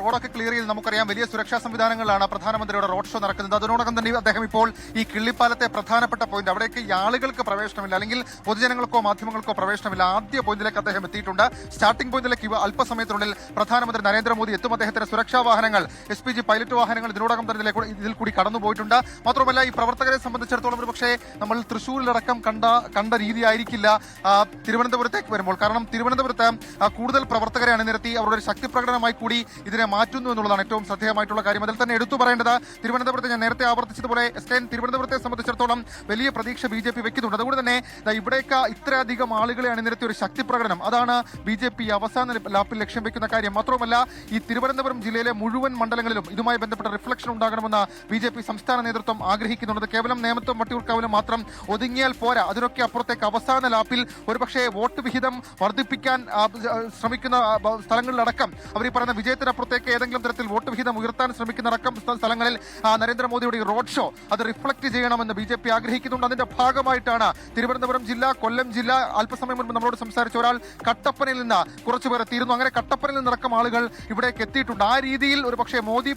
റോഡൊക്കെ ക്ലിയർ ചെയ്ത് നമുക്കറിയാം വലിയ സുരക്ഷാ സംവിധാനങ്ങളാണ് പ്രധാനമന്ത്രിയുടെ റോഡ് ഷോ നടക്കുന്നത്. അതിനോടകം തന്നെ അദ്ദേഹം ഇപ്പോൾ ഈ കിള്ളിപ്പാലത്തെ പ്രധാനപ്പെട്ട പോയിന്റ്, അവിടേക്ക് ഈ ആളുകൾക്ക് പ്രവേശനമില്ല, അല്ലെങ്കിൽ പൊതുജനങ്ങൾക്കോ മാധ്യമങ്ങൾക്കോ പ്രവേശനമില്ല. ആദ്യ പോയിന്റിലേക്ക് അദ്ദേഹം എത്തിയിട്ടുണ്ട്. സ്റ്റാർട്ടിംഗ് പോയിന്റിലേക്ക് അല്പസമയത്തിനുള്ളിൽ പ്രധാനമന്ത്രി നരേന്ദ്രമോദി എത്തും. അദ്ദേഹത്തിന്റെ സുരക്ഷാ വാഹനങ്ങൾ, SPG പൈലറ്റ് വാഹനങ്ങൾ ഇതിനോടകം തന്നെ ഇതിൽ കൂടി കടന്നുപോയിട്ടുണ്ട്. മാത്രമല്ല ഈ പ്രവർത്തകരെ സംബന്ധിച്ചിടത്തോളം ഒരുപക്ഷെ നമ്മൾ തൃശ്ശൂരിലടക്കം കണ്ട രീതിയായിരിക്കില്ല തിരുവനന്തപുരത്തേക്ക് വരുമ്പോൾ. കാരണം തിരുവനന്തപുരത്ത് കൂടുതൽ പ്രവർത്തകരെ അണിനിരത്തി അവരുടെ ഒരു ശക്തി പ്രകടനമായി കൂടി ഇതിനെ മാറ്റുന്നു എന്നുള്ളതാണ് ഏറ്റവും ശ്രദ്ധേയമായിട്ടുള്ള കാര്യം. അതിൽ തന്നെ എടുത്തു പറയേണ്ടത് തിരുവനന്തപുരത്ത് ഞാൻ നേരത്തെ ആവർത്തിച്ചതുപോലെ തിരുവനന്തപുരത്തെ സംബന്ധിച്ചിടത്തോളം വലിയ പ്രതീക്ഷ BJP വെക്കുന്നുണ്ട്. അതുകൊണ്ട് തന്നെ ഇവിടേക്ക് ഇത്രയധികം ആളുകളെ അണിനിരത്തിയ ഒരു ശക്തി പ്രകടനം, അതാണ് BJP അവസാന ലാപ്പിൽ ലക്ഷ്യം വെക്കുന്ന കാര്യം. മാത്രവുമല്ല ഈ തിരുവനന്തപുരം ജില്ലയിലെ മുഴുവൻ മണ്ഡലങ്ങളിലും ഇതുമായി ബന്ധപ്പെട്ട റിഫ്ലക്ഷൻ ഉണ്ടാകണമെന്ന് BJP സംസ്ഥാന നേതൃത്വം ആഗ്രഹിക്കുന്നുണ്ട്. കേവലം നേമത്തും വട്ടിയൂർക്കാവിലും മാത്രം ഒതുങ്ങിയാൽ പോരാ, അതിനൊക്കെ അപ്പുറത്തേക്ക് അവസാന ലാപ്പിൽ ഒരുപക്ഷെ വോട്ട് വിഹിതം വർദ്ധിപ്പിക്കാൻ ശ്രമിക്കുന്ന സ്ഥലങ്ങളിലടക്കം അവർ ഈ പറയുന്ന വിജയത്തിനപ്പുറത്തേക്ക് ഏതെങ്കിലും തരത്തിൽ വോട്ട് വിഹിതം ഉയർത്താൻ ശ്രമിക്കുന്നടക്കം സ്ഥലങ്ങളിൽ നരേന്ദ്രമോദിയുടെ റോഡ് ഷോ അത് റിഫ്ലക്ട് ചെയ്യണമെന്ന് BJP ആഗ്രഹിക്കുന്നുണ്ട്. അതിന്റെ ഭാഗമായിട്ടാണ് തിരുവനന്തപുരം ജില്ല, കൊല്ലം ജില്ല, അല്പസമയം മുൻപ് നമ്മളോട് സംസാരിച്ച ഒരാൾ കട്ടപ്പനയിൽ നിന്ന് കുറച്ചുപേർ എത്തിയിരുന്നു. അങ്ങനെ കട്ടപ്പനയിൽ നിന്നടക്കം ആളുകൾ ഇവിടേക്ക് എത്തിയിട്ടുണ്ട്. ആ രീതിയിൽ ഒരു പക്ഷേ മോദി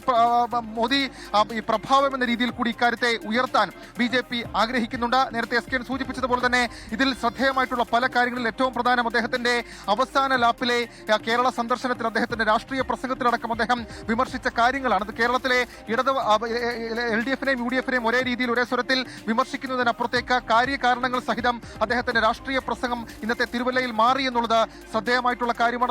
ഈ പ്രഭാവം എന്ന രീതിയിൽ കൂടി ഇക്കാര്യത്തെ ഉയർത്താൻ BJP ആഗ്രഹിക്കുന്നുണ്ട്. നേരത്തെ SKN സൂചിപ്പിച്ചതുപോലെ തന്നെ ഇതിൽ ശ്രദ്ധേയമായിട്ടുള്ള പല കാര്യങ്ങളിൽ ഏറ്റവും പ്രധാനം അദ്ദേഹത്തിന്റെ അവസാന ലാപ്പിലെ കേരള സന്ദർശനത്തിൽ അദ്ദേഹത്തിന്റെ രാഷ്ട്രീയ പ്രസംഗത്തിലടക്കം അദ്ദേഹം വിമർശിച്ച കാര്യങ്ങളാണ്. അത് കേരളത്തിലെ LDF-നെയും UDF-നെയും ഒരേ രീതിയിൽ ഒരേ സ്വരത്തിൽ വിമർശിക്കുന്നതിനപ്പുറത്തേക്ക് കാര്യകാരണങ്ങൾ സഹിതം അദ്ദേഹത്തിന്റെ രാഷ്ട്രീയ പ്രസംഗം ഇന്നത്തെ തിരുവല്ലയിൽ മാറി എന്നുള്ളത് ശ്രദ്ധേയമായിട്ടുള്ള കാര്യമാണ്.